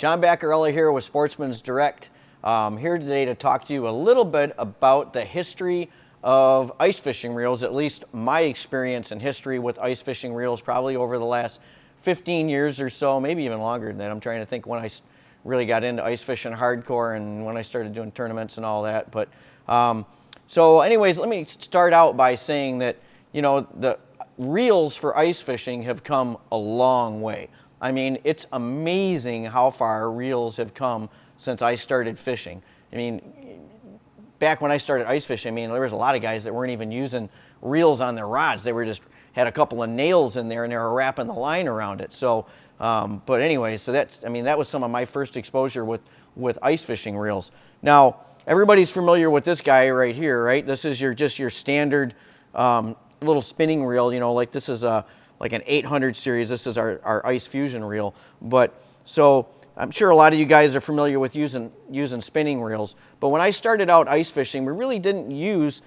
John Bacarella here with Sportsman's Direct. Here today to talk to you a little bit about the history of ice fishing reels, at least my experience and history with ice fishing reels probably over the last 15 years or so, maybe even longer than that. I'm trying to think when I really got into ice fishing hardcore and when I started doing tournaments and all that. But so anyways, let me start out by saying that, you know, the reels for ice fishing have come a long way. I mean, it's amazing how far reels have come since I started fishing. I mean, back when I started ice fishing, I mean, there was a lot of guys that weren't even using reels on their rods. They were just had a couple of nails in there and they were wrapping the line around it. So, but anyway, so that's, I mean, that was some of my first exposure with ice fishing reels. Now, everybody's familiar with this guy right here, right? This is just your standard little spinning reel, you know, like this is like an 800 series. This is our Ice Fusion reel. But so I'm sure a lot of you guys are familiar with using spinning reels. But when I started out ice fishing, we really didn't use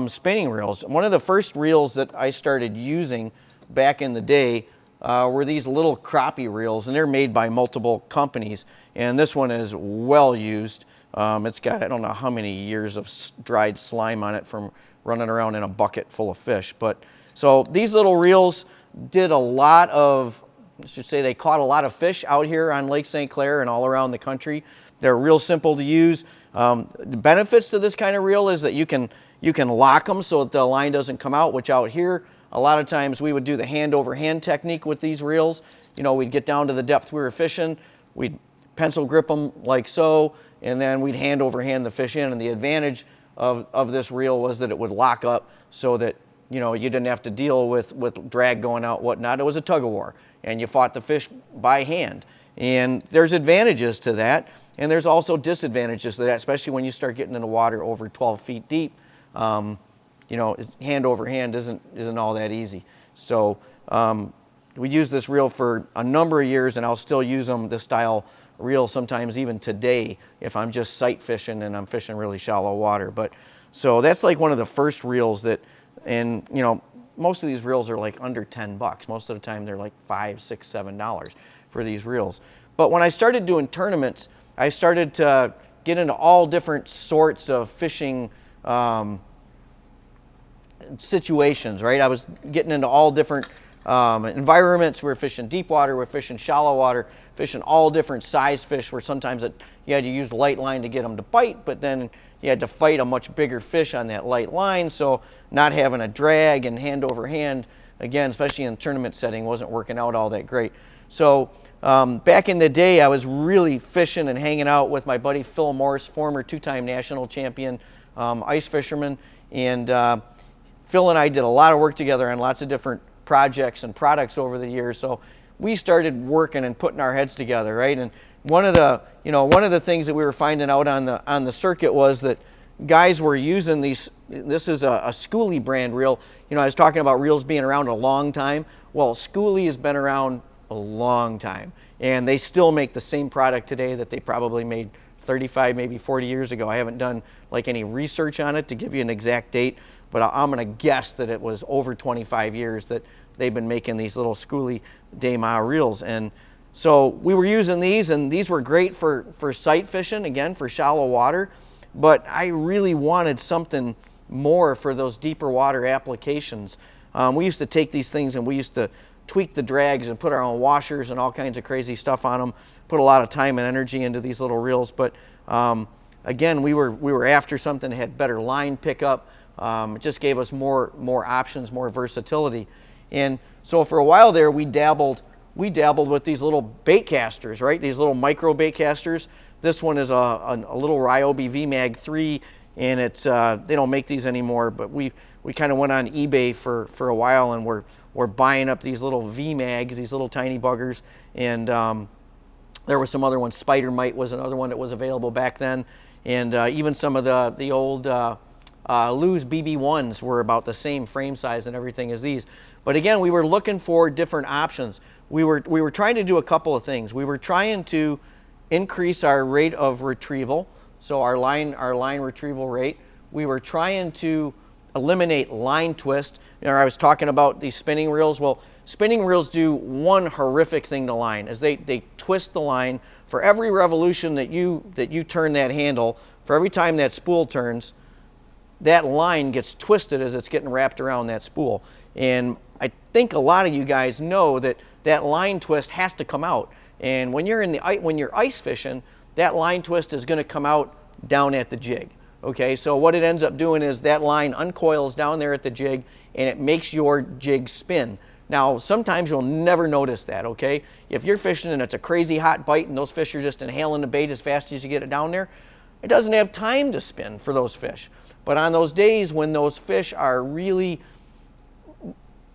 spinning reels. One of the first reels that I started using back in the day were these little crappie reels, and they're made by multiple companies. And this one is well used. It's got, I don't know how many years of dried slime on it from running around in a bucket full of fish. But so these little reels did a lot of, I should say, they caught a lot of fish out here on Lake St. Clair and all around the country. They're real simple to use. The benefits to this kind of reel is that you can lock them so that the line doesn't come out, which out here, a lot of times we would do the hand over hand technique with these reels. You know, we'd get down to the depth we were fishing, we'd pencil grip them like so, and then we'd hand over hand the fish in. And the advantage of this reel was that it would lock up so that, you know, you didn't have to deal with drag going out, whatnot. It was a tug of war, and you fought the fish by hand. And there's advantages to that, and there's also disadvantages to that, especially when you start getting into water over 12 feet deep. You know, hand over hand isn't all that easy. So we used this reel for a number of years, and I'll still use them, this style reel, sometimes even today if I'm just sight fishing and I'm fishing really shallow water. But so that's like one of the first reels that, and you know, most of these reels are like under 10 bucks. Most of the time they're like $5, $6, $7 for these reels. But when I started doing tournaments, I started to get into all different sorts of fishing situations, right? I was getting into all different environments. We're fishing deep water, we're fishing shallow water, fishing all different size fish where sometimes you had to use light line to get them to bite, but then you had to fight a much bigger fish on that light line, so not having a drag and hand over hand, again, especially in the tournament setting, wasn't working out all that great. So back in the day, I was really fishing and hanging out with my buddy Phil Morse, former two-time national champion ice fisherman, and Phil and I did a lot of work together on lots of different projects and products over the years. So we started working and putting our heads together, right? And one of the things that we were finding out on the circuit was that guys were using these. This is a Schoolie brand reel. You know, I was talking about reels being around a long time. Well, Schoolie has been around a long time, and they still make the same product today that they probably made 35, maybe 40 years ago. I haven't done like any research on it to give you an exact date, but I'm going to guess that it was over 25 years that they've been making these little Schoolie Day-Ma reels. And so we were using these, and these were great for sight fishing, again, for shallow water. But I really wanted something more for those deeper water applications. We used to take these things and we used to tweak the drags and put our own washers and all kinds of crazy stuff on them, put a lot of time and energy into these little reels. But again, we were after something that had better line pickup. It just gave us more options, more versatility. And so for a while there, we dabbled with these little bait casters, right? These little micro bait casters. This one is a little Ryobi VMAG 3, and it's they don't make these anymore, but we kind of went on eBay for a while, and we're buying up these little VMAGs, these little tiny buggers, and there were some other ones. Spider Mite was another one that was available back then, and even some of the old Lew's BB1s were about the same frame size and everything as these. But again, we were looking for different options. We were trying to do a couple of things. We were trying to increase our rate of retrieval, so our line retrieval rate. We were trying to eliminate line twist. You know, I was talking about these spinning reels. Well, spinning reels do one horrific thing to line, is they twist the line. For every revolution that you turn that handle, for every time that spool turns, that line gets twisted as it's getting wrapped around that spool. And I think a lot of you guys know that that line twist has to come out. And when you're ice fishing, that line twist is going to come out down at the jig. Okay, so what it ends up doing is that line uncoils down there at the jig, and it makes your jig spin. Now, sometimes you'll never notice that, okay? If you're fishing and it's a crazy hot bite and those fish are just inhaling the bait as fast as you get it down there, it doesn't have time to spin for those fish. But on those days when those fish are really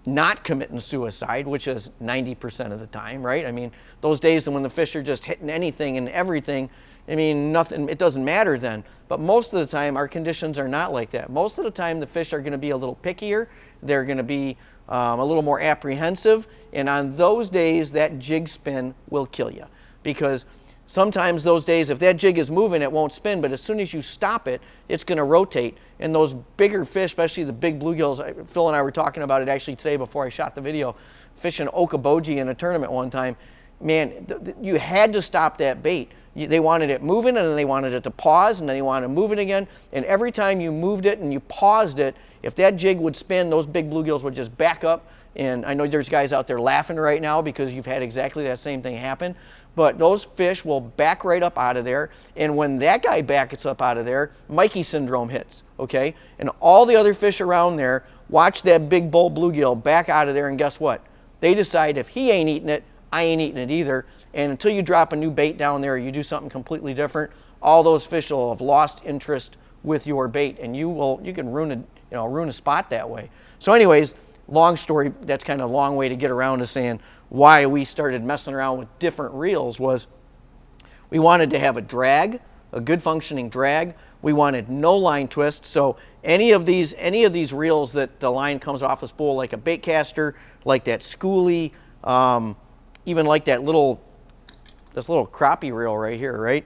not committing suicide, which is 90% of the time, right? I mean, those days when the fish are just hitting anything and everything, I mean, nothing, it doesn't matter then. But most of the time, our conditions are not like that. Most of the time, the fish are going to be a little pickier. They're going to be a little more apprehensive. And on those days, that jig spin will kill you. Because sometimes those days, if that jig is moving, it won't spin. But as soon as you stop it, it's going to rotate. And those bigger fish, especially the big bluegills, Phil and I were talking about it actually today before I shot the video, fishing Okoboji in a tournament one time. Man, you had to stop that bait. They wanted it moving, and then they wanted it to pause, and then they wanted to move it again. And every time you moved it and you paused it, if that jig would spin, those big bluegills would just back up. And I know there's guys out there laughing right now because you've had exactly that same thing happen. But those fish will back right up out of there. And when that guy backs up out of there, Mikey syndrome hits, okay? And all the other fish around there watch that big bull bluegill back out of there, and guess what? They decide if he ain't eating it, I ain't eating it either. And until you drop a new bait down there or you do something completely different, all those fish will have lost interest with your bait, and you can ruin a spot that way. So anyways, long story, that's kind of a long way to get around to saying why we started messing around with different reels was we wanted to have a drag, a good functioning drag. We wanted no line twist. So any of these reels that the line comes off a spool, like a bait caster, like that schoolie, even like this little crappie reel right here, right?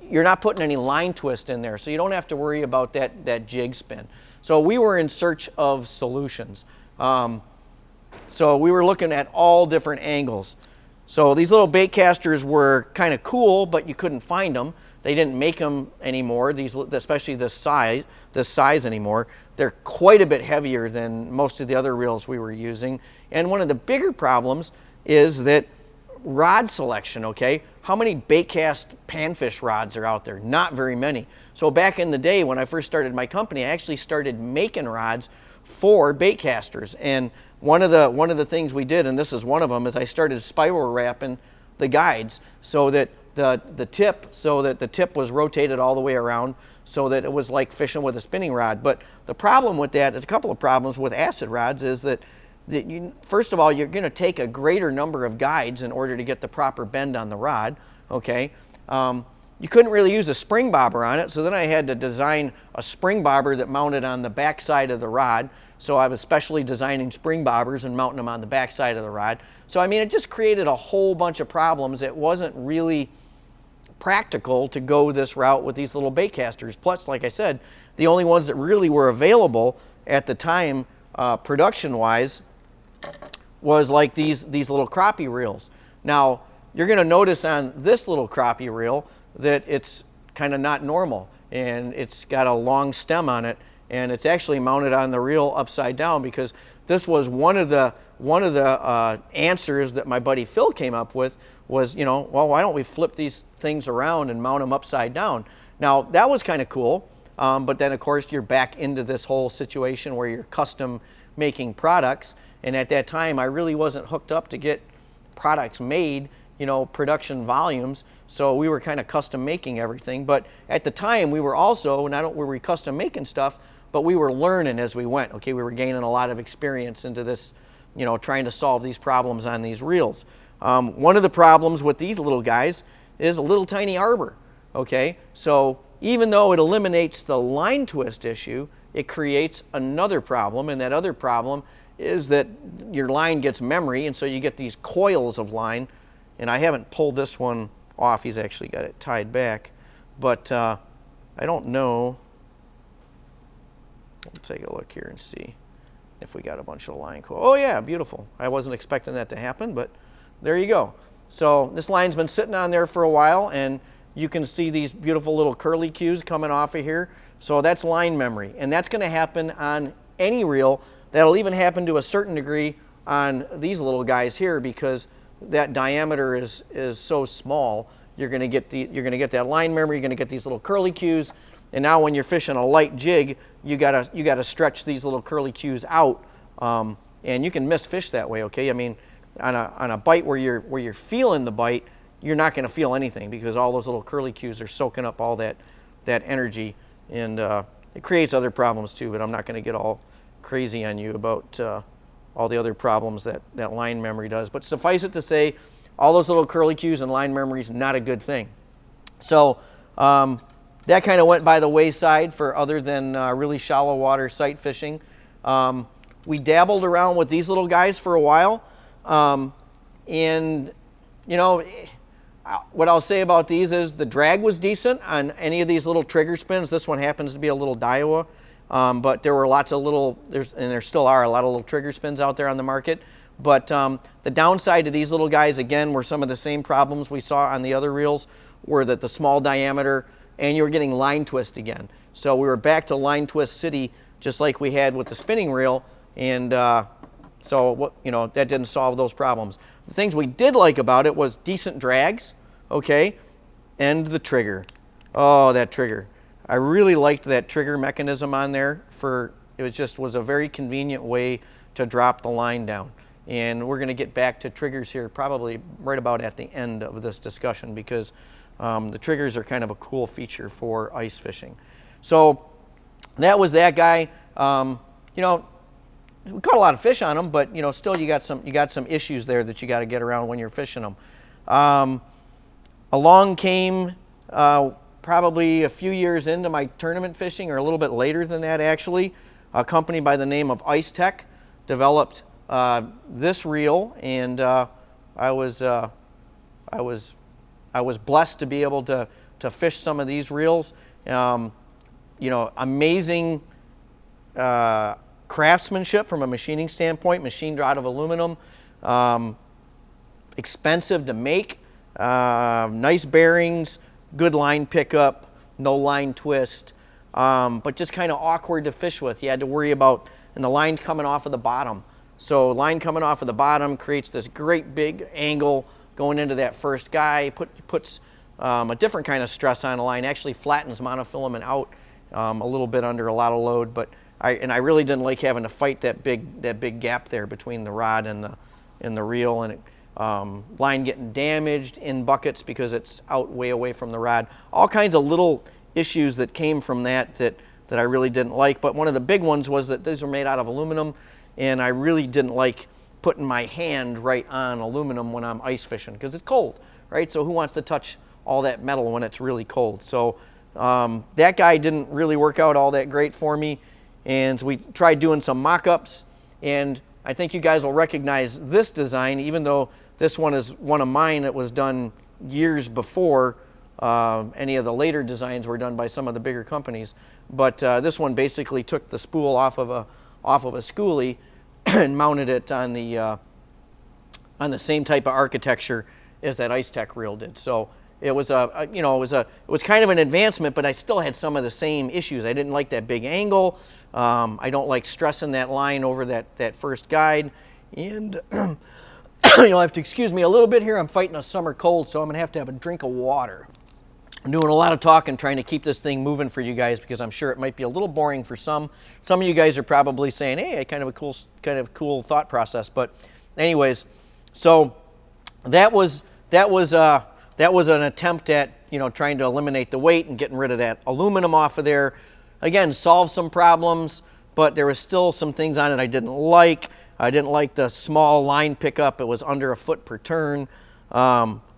You're not putting any line twist in there, so you don't have to worry about that jig spin. So we were in search of solutions. So we were looking at all different angles. So these little bait casters were kind of cool, but you couldn't find them. They didn't make them anymore, especially this size anymore. They're quite a bit heavier than most of the other reels we were using. And one of the bigger problems is that rod selection, okay? How many bait cast panfish rods are out there? Not very many. So back in the day when I first started my company, I actually started making rods for bait casters. And one of the things we did, and this is one of them, is I started spiral wrapping the guides so that the tip was rotated all the way around so that it was like fishing with a spinning rod. But the problem with that, there's a couple of problems with acid rods, is that first of all, you're going to take a greater number of guides in order to get the proper bend on the rod, okay? You couldn't really use a spring bobber on it, so then I had to design a spring bobber that mounted on the back side of the rod. So I was specially designing spring bobbers and mounting them on the back side of the rod. So I mean, it just created a whole bunch of problems. It wasn't really practical to go this route with these little bait casters. Plus, like I said, the only ones that really were available at the time, production-wise, was like these little crappie reels. Now, you're going to notice on this little crappie reel that it's kind of not normal, and it's got a long stem on it, and it's actually mounted on the reel upside down, because this was one of the answers that my buddy Phil came up with was, well, why don't we flip these things around and mount them upside down? Now, that was kind of cool, but then, of course, you're back into this whole situation where you're custom making products, and at that time, I really wasn't hooked up to get products made, production volumes, so we were kind of custom making everything. But at the time, we were also, not only were we custom making stuff, but we were learning as we went, okay? We were gaining a lot of experience into this, trying to solve these problems on these reels. One of the problems with these little guys is a little tiny arbor, okay? So even though it eliminates the line twist issue, it creates another problem, and that other problem is that your line gets memory, and so you get these coils of line. And I haven't pulled this one off. He's actually got it tied back. But I don't know. We'll take a look here and see. if we got a bunch of line coil. Oh yeah, beautiful. I wasn't expecting that to happen, but there you go. So this line's been sitting on there for a while, and you can see these beautiful little curly cues coming off of here. So that's line memory, and that's going to happen on any reel. That'll even happen to a certain degree on these little guys here, because that diameter is so small. You're going to get that line memory. You're going to get these little curly cues, and now when you're fishing a light jig, you gotta stretch these little curly cues out, and you can miss fish that way. Okay, I mean, on a bite where you're feeling the bite, you're not going to feel anything because all those little curly cues are soaking up all that energy, and it creates other problems too. But I'm not going to get all crazy on you about all the other problems that line memory does. But suffice it to say, all those little curly cues and line memory is not a good thing. So that kind of went by the wayside for other than really shallow water sight fishing. We dabbled around with these little guys for a while, and you know, what I'll say about these is the drag was decent on any of these little trigger spins. This one happens to be a little Daiwa, but there were lots of little, and there still are a lot of little trigger spins out there on the market. But the downside to these little guys, again, were some of the same problems we saw on the other reels, were that the small diameter, and you were getting line twist again. So we were back to line twist city, just like we had with the spinning reel, and so you know, that didn't solve those problems. The things we did like about it was decent drags, okay, and the trigger. Oh, that trigger. I really liked that trigger mechanism on there. It was a very convenient way to drop the line down. And we're going to get back to triggers here probably right about at the end of this discussion, because the triggers are kind of a cool feature for ice fishing. So that was that guy. You know, we caught a lot of fish on them, but you know, still you got some issues there that you got to get around when you're fishing them. Along came probably a few years into my tournament fishing, or a little bit later than that actually, a company by the name of Ice Tech developed this reel, and I was blessed to be able to fish some of these reels. You know, amazing craftsmanship from a machining standpoint, machined out of aluminum, expensive to make, nice bearings, good line pickup, no line twist, but just kind of awkward to fish with. You had to worry about, and the line coming off of the bottom. So line coming off of the bottom creates this great big angle going into that first guy, puts a different kind of stress on the line, actually flattens monofilament out a little bit under a lot of load, but I really didn't like having to fight that big gap there between the rod and the reel, and line getting damaged in buckets because it's out way away from the rod. All kinds of little issues that came from that I really didn't like, but one of the big ones was that these were made out of aluminum, and I really didn't like putting my hand right on aluminum when I'm ice fishing, because it's cold, right? So who wants to touch all that metal when it's really cold? So that guy didn't really work out all that great for me, and we tried doing some mock-ups, and I think you guys will recognize this design, even though this one is one of mine that was done years before any of the later designs were done by some of the bigger companies. But this one basically took the spool off of a schoolie and mounted it on the same type of architecture as that Ice Tech reel did. So it was it was kind of an advancement, but I still had some of the same issues. I didn't like that big angle. I don't like stressing that line over that first guide, and you'll have to excuse me a little bit here. I'm fighting a summer cold, so I'm gonna have a drink of water. I'm doing a lot of talking, trying to keep this thing moving for you guys, because I'm sure it might be a little boring for some. Some of you guys are probably saying, "Hey, kind of a cool thought process." But, anyways, so that was an attempt at trying to eliminate the weight and getting rid of that aluminum off of there. Again, solved some problems, but there was still some things on it I didn't like. I didn't like the small line pickup. It was under a foot per turn.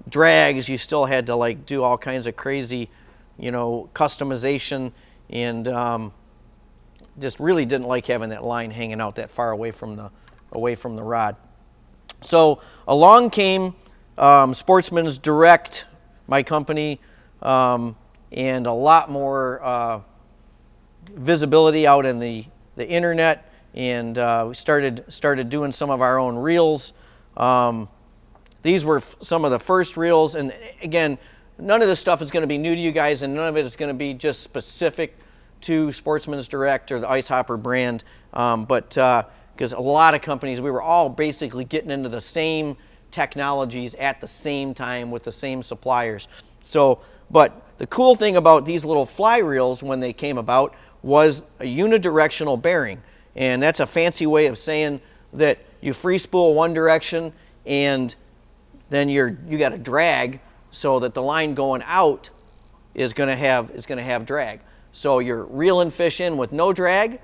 Drags, you still had to do all kinds of crazy, customization, and just really didn't like having that line hanging out that far away from the rod. So along came Sportsman's Direct, my company, and a lot more visibility out in the internet, and we started doing some of our own reels. These were some of the first reels, and again, none of this stuff is going to be new to you guys, and none of it is going to be just specific to Sportsman's Direct or the Ice Hopper brand, because a lot of companies, we were all basically getting into the same technologies at the same time with the same suppliers. So, but the cool thing about these little fly reels when they came about was a unidirectional bearing, and that's a fancy way of saying that you free spool one direction and then you got a drag, so that the line going out is going to have drag. So you're reeling fish in with no drag,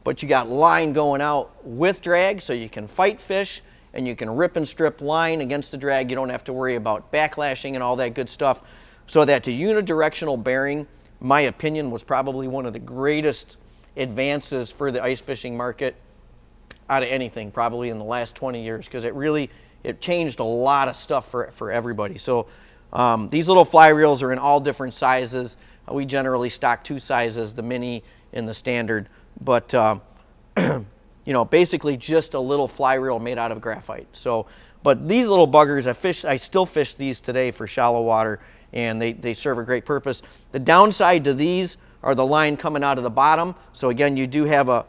but you got line going out with drag, so you can fight fish and you can rip and strip line against the drag. You don't have to worry about backlashing and all that good stuff. So that the unidirectional bearing, my opinion, was probably one of the greatest advances for the ice fishing market out of anything probably in the last 20 years, because it changed a lot of stuff for everybody. So these little fly reels are in all different sizes. We generally stock two sizes, the mini and the standard, but you know, basically just a little fly reel made out of graphite. So, but these little buggers, I still fish these today for shallow water, and they serve a great purpose. The downside to these are the line coming out of the bottom. So again, you do have a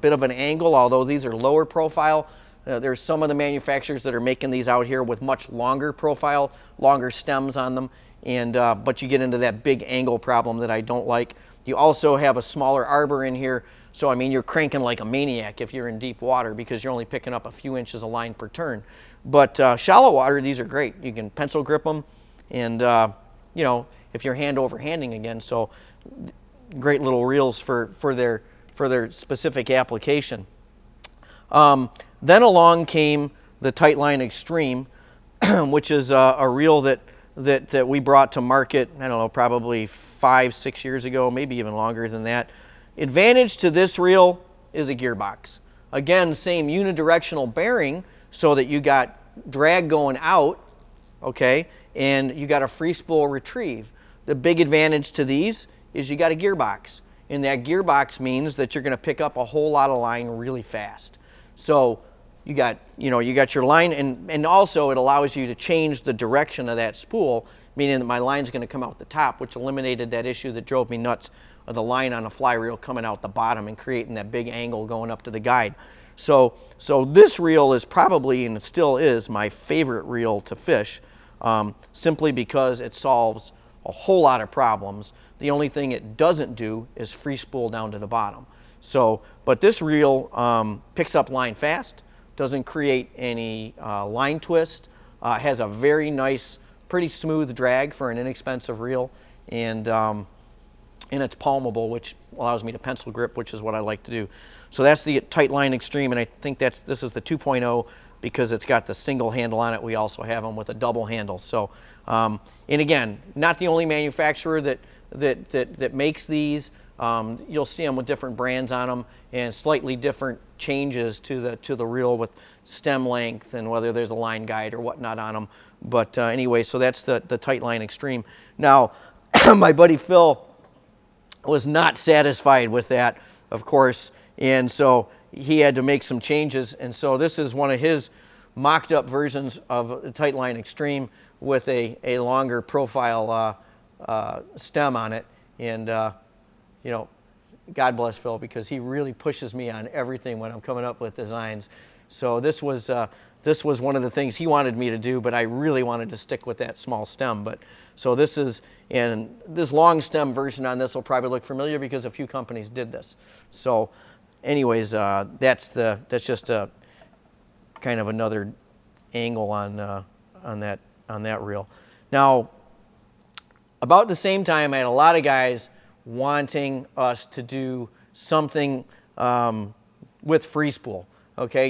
bit of an angle, although these are lower profile. There's some of the manufacturers that are making these out here with much longer profile, longer stems on them, and but you get into that big angle problem that I don't like. You also have a smaller arbor in here, so I mean you're cranking like a maniac if you're in deep water, because you're only picking up a few inches of line per turn. But shallow water, these are great. You can pencil grip them, and you know, if you're hand over handing again, so great little reels for their specific application. Then along came the Tightline Extreme, which is a reel that we brought to market, I don't know, probably 5-6 years ago, maybe even longer than that. Advantage to this reel is a gearbox. Again, same unidirectional bearing, so that you got drag going out, okay, and you got a free spool retrieve. The big advantage to these is you got a gearbox, and that gearbox means that you're going to pick up a whole lot of line really fast. So you got your line, and also it allows you to change the direction of that spool, meaning that my line's going to come out the top, which eliminated that issue that drove me nuts of the line on a fly reel coming out the bottom and creating that big angle going up to the guide. So this reel is probably, and it still is, my favorite reel to fish, simply because it solves a whole lot of problems. The only thing it doesn't do is free spool down to the bottom. So, but this reel picks up line fast, doesn't create any line twist, has a very nice, pretty smooth drag for an inexpensive reel, and it's palmable, which allows me to pencil grip, which is what I like to do. So that's the Tightline Extreme, and I think this is the 2.0 because it's got the single handle on it. We also have them with a double handle. So, and again, not the only manufacturer that makes these. You'll see them with different brands on them and slightly different changes to the reel with stem length and whether there's a line guide or whatnot on them. But anyway, so that's the Tightline Extreme. Now, my buddy Phil was not satisfied with that, of course, and so he had to make some changes. And so this is one of his mocked up versions of the Tightline Extreme with a longer profile stem on it. And you know, God bless Phil, because he really pushes me on everything when I'm coming up with designs. So this was one of the things he wanted me to do, but I really wanted to stick with that small stem. But so this is, and this long stem version on this will probably look familiar because a few companies did this. So anyways, that's just a kind of another angle on that reel. Now, about the same time, I had a lot of guys wanting us to do something with free spool. Okay,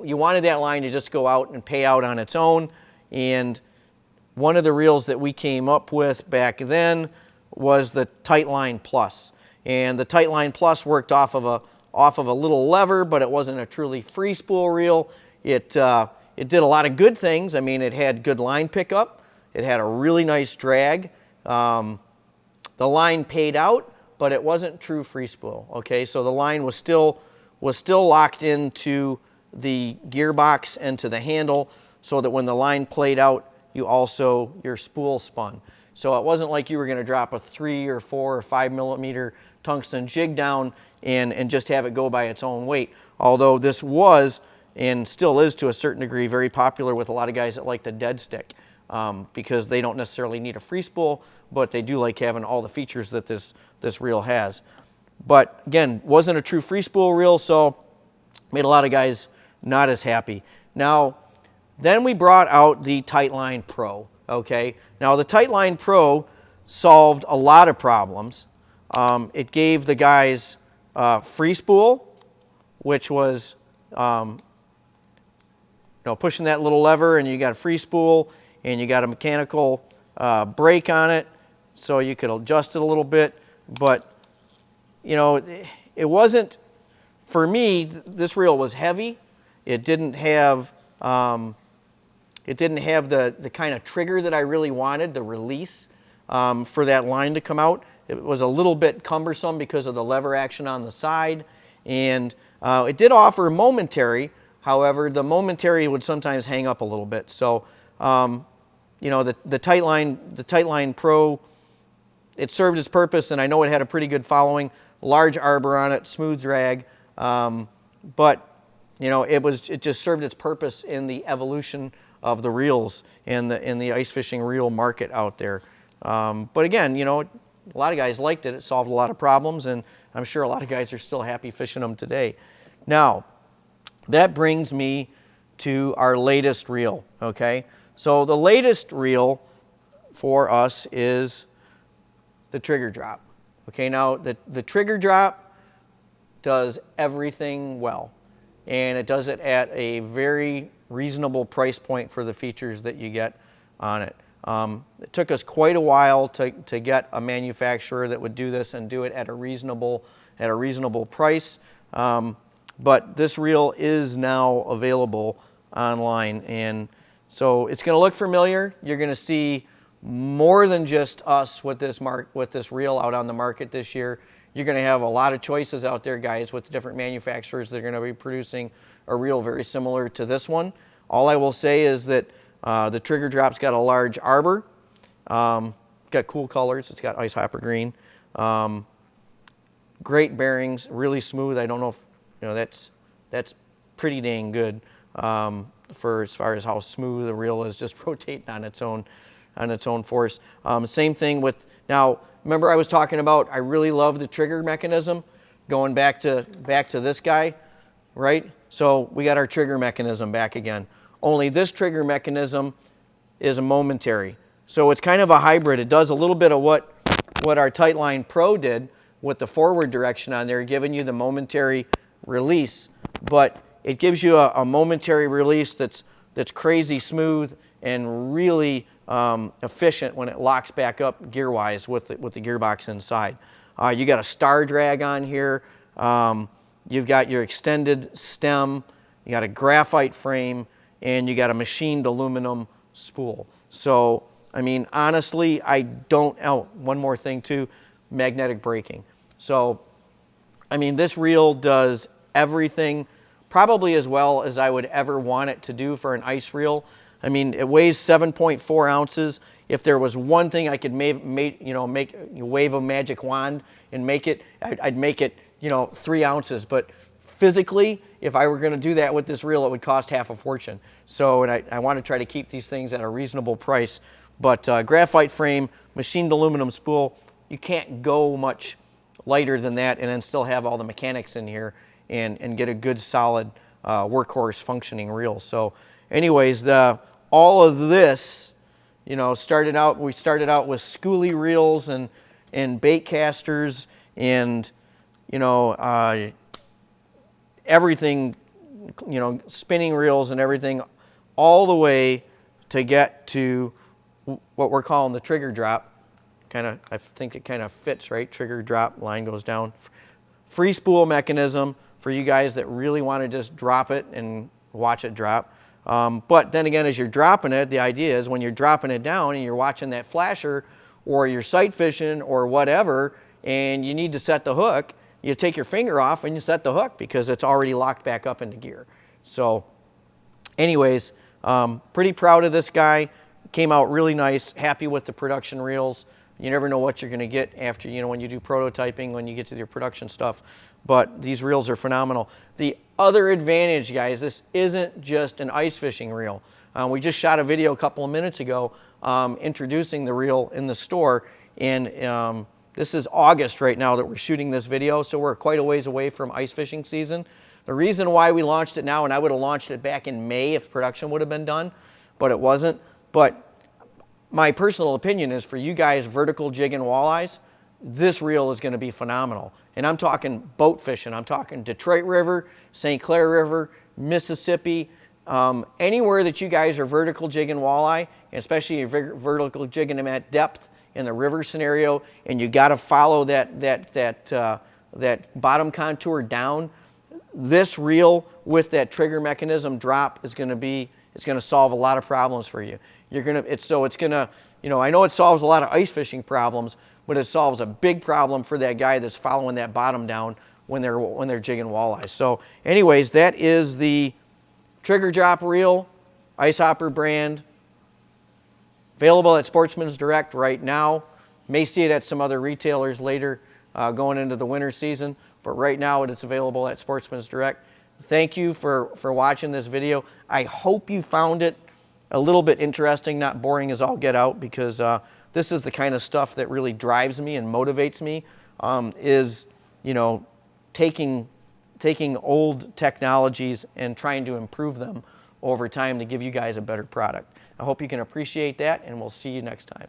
you wanted that line to just go out and pay out on its own, and one of the reels that we came up with back then was the Tightline Plus, and the Tightline Plus worked off of a little lever, but it wasn't a truly free spool reel. It did a lot of good things. I mean, it had good line pickup. It had a really nice drag. The line paid out, but it wasn't true free spool. Okay, so the line was still was still locked into the gearbox and to the handle, so that when the line played out, your spool spun. So it wasn't like you were going to drop a 3 or 4 or 5 millimeter tungsten jig down and just have it go by its own weight. Although this was, and still is to a certain degree, very popular with a lot of guys that like the dead stick, because they don't necessarily need a free spool, but they do like having all the features that this reel has. But again, wasn't a true free spool reel, so made a lot of guys not as happy. Now, then we brought out the Tightline Pro, okay? Now, the Tightline Pro solved a lot of problems. It gave the guys free spool, which was pushing that little lever and you got a free spool and you got a mechanical brake on it, so you could adjust it a little bit. But it wasn't, for me, this reel was heavy. It didn't have the kind of trigger that I really wanted, the release for that line to come out. It was a little bit cumbersome because of the lever action on the side, and it did offer momentary. However, the momentary would sometimes hang up a little bit. So, the Tightline Pro, it served its purpose, and I know it had a pretty good following. Large arbor on it, smooth drag, but it just served its purpose in the evolution of the reels in the ice fishing reel market out there. But again, a lot of guys liked it. It solved a lot of problems, and I'm sure a lot of guys are still happy fishing them today. Now, that brings me to our latest reel, okay? So the latest reel for us is the trigger drop. Okay, now the trigger drop does everything well, and it does it at a very reasonable price point for the features that you get on it. It took us quite a while to get a manufacturer that would do this and do it at a reasonable price. But this reel is now available online, and so it's going to look familiar. You're going to see more than just us with this reel out on the market this year. You're going to have a lot of choices out there, guys, with different manufacturers that are going to be producing a reel very similar to this one. All I will say is that the trigger drop's got a large arbor, got cool colors. It's got ice hopper green, great bearings, really smooth. I don't know if that's pretty dang good for as far as how smooth the reel is, just rotating on its own force. Same thing with, now remember I was talking about, I really love the trigger mechanism, going back to this guy, right? So we got our trigger mechanism back again. Only this trigger mechanism is a momentary. So it's kind of a hybrid. It does a little bit of what our Tightline Pro did with the forward direction on there, giving you the momentary release, but it gives you a momentary release that's crazy smooth and really efficient when it locks back up gear-wise with the gearbox inside. You got a star drag on here. You've got your extended stem. You got a graphite frame, and you got a machined aluminum spool. So, I mean, honestly, one more thing too, magnetic braking. So, I mean, this reel does everything probably as well as I would ever want it to do for an ice reel. I mean, it weighs 7.4 ounces. If there was one thing I could wave a magic wand and make it, I'd make it, 3 ounces. But physically, if I were going to do that with this reel, it would cost half a fortune. So, and I want to try to keep these things at a reasonable price. But graphite frame, machined aluminum spool, you can't go much lighter than that and then still have all the mechanics in here and get a good solid workhorse functioning reel. So anyways, all of this, we started out with schoolie reels and bait casters and everything, spinning reels and everything, all the way to get to what we're calling the trigger drop. I think it kind of fits, right? Trigger drop, line goes down. Free spool mechanism for you guys that really want to just drop it and watch it drop. But then again, as you're dropping it, the idea is when you're dropping it down and you're watching that flasher or you're sight fishing or whatever, and you need to set the hook, you take your finger off and you set the hook because it's already locked back up into gear. So anyways, pretty proud of this guy. Came out really nice, happy with the production reels. You never know what you're going to get after, you know, when you do prototyping, when you get to your production stuff. But these reels are phenomenal. The other advantage, guys, this isn't just an ice fishing reel. We just shot a video a couple of minutes ago introducing the reel in the store. And this is August right now that we're shooting this video, so we're quite a ways away from ice fishing season. The reason why we launched it now, and I would have launched it back in May if production would have been done, but it wasn't. But my personal opinion is for you guys vertical jig and walleyes, this reel is going to be phenomenal. And I'm talking boat fishing. I'm talking Detroit River, St. Clair River, Mississippi, anywhere that you guys are vertical jig and walleye, and especially if you're vertical jigging them at depth in the river scenario, and you got to follow that bottom contour down. This reel with that trigger mechanism drop is going to solve a lot of problems for you. It's going to, you know, I know it solves a lot of ice fishing problems, but it solves a big problem for that guy that's following that bottom down when they're jigging walleyes. So anyways, that is the trigger drop reel, Ice Hopper brand, available at Sportsman's Direct right now. May see it at some other retailers later going into the winter season, but right now it's available at Sportsman's Direct. Thank you for watching this video. I hope you found it a little bit interesting, not boring as all get out, because this is the kind of stuff that really drives me and motivates me, is, you know, taking old technologies and trying to improve them over time to give you guys a better product. I hope you can appreciate that, and we'll see you next time.